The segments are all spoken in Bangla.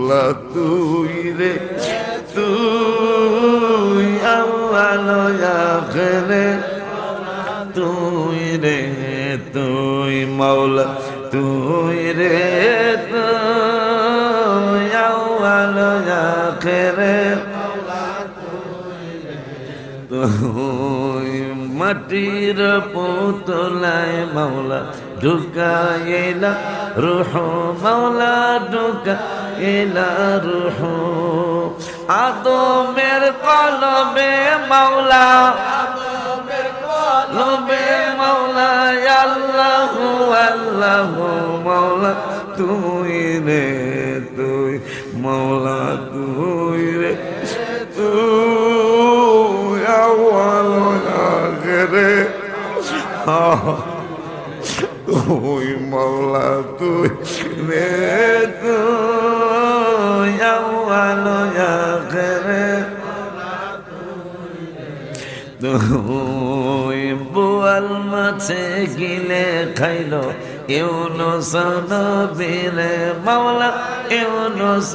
মাওলা তুই রে তুই আউয়াল আখিরে তুই রে তুই মাওলা তুই রে তুই আউয়াল আখিরে তুই মাটির পুতলায় মাওলা ঢুকাইলা রূহ মাওলা ঢুকাইলা রূহ আদমের কলবে মাওলা কলবে মাওলা আল্লাহু আল্লাহু মাওলা তুই রে তুই মাওলা তুই রে তুই আউয়াল আখিরে তুই মাওলা তুই রে তুই আউয়াল আখিরে তুই বোয়াল মাছে গিলে খাইলো ইউনুস নবীরে মাওলা ইউনুস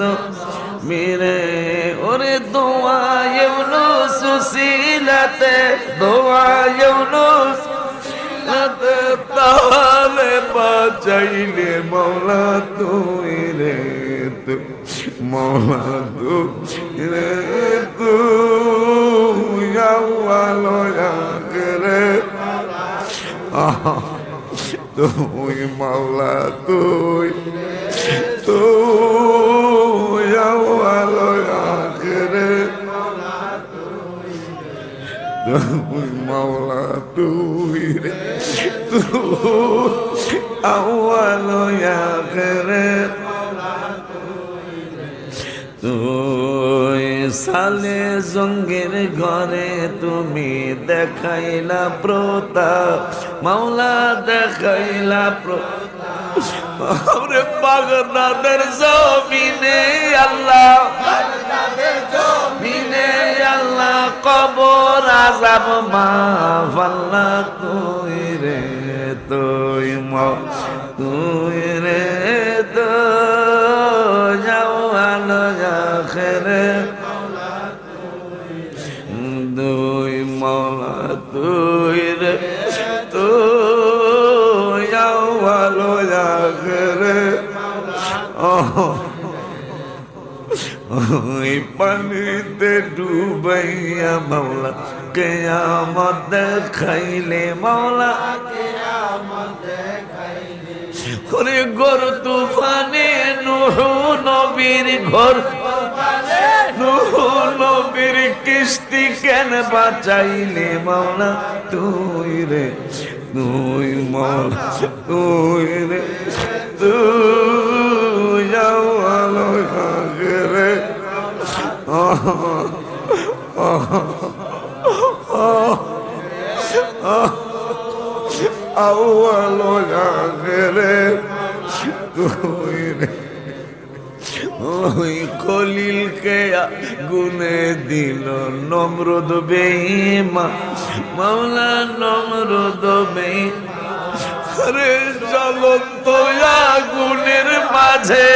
মিরে ওরে দোয়া ইউনুস সিলাতে দোয়া ইউনুস তাহলে বাঁচাইলে মাওলা তুই রে তুই মাওলা তুই রে তুই আউয়াল আখিরে তুই মাওলা তুই তুই আউয়াল আখিরে তুই মাওলা তুই রে তুই আউয়াল আখিরে তুই সালে জঙ্গের ঘরে তুমি দেখাইলা প্রতাপ মাওলা দেখাইলা প্রতাপ বাগদাদের জমিনে আল্লাহ জমিনে আল্লাহ কবর আযাব মাফ আল্লাহ তুই রে তুই তুই রে তুই আউয়াল আখিরে তুই মাওলা তুই রে তুই আউয়াল আখিরে ওই পানিতে ডুবাইয়া মাওলা কিয়ামত দেখাইলে মাওলা ওরে ঘর তুফানে নূহ নবীর ঘর নূহ নবীর কিস্তি কেন বাঁচাইলে মাওলা তুই রে তুই মাওলা তুই রে তুই আউয়াল আখিরে আউয়াল আখিরে তুই রে ওই খলিলকে গুনে দিল নমরুদ বেঈমান মাওলা নমরুদ বেঈমান রে জ্বলন্ত আগুনের মাঝে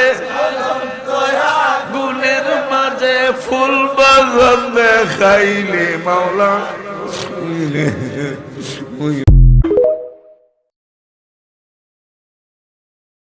গুনের মাঝে ফুল বাগান দেখাইলে মাওলা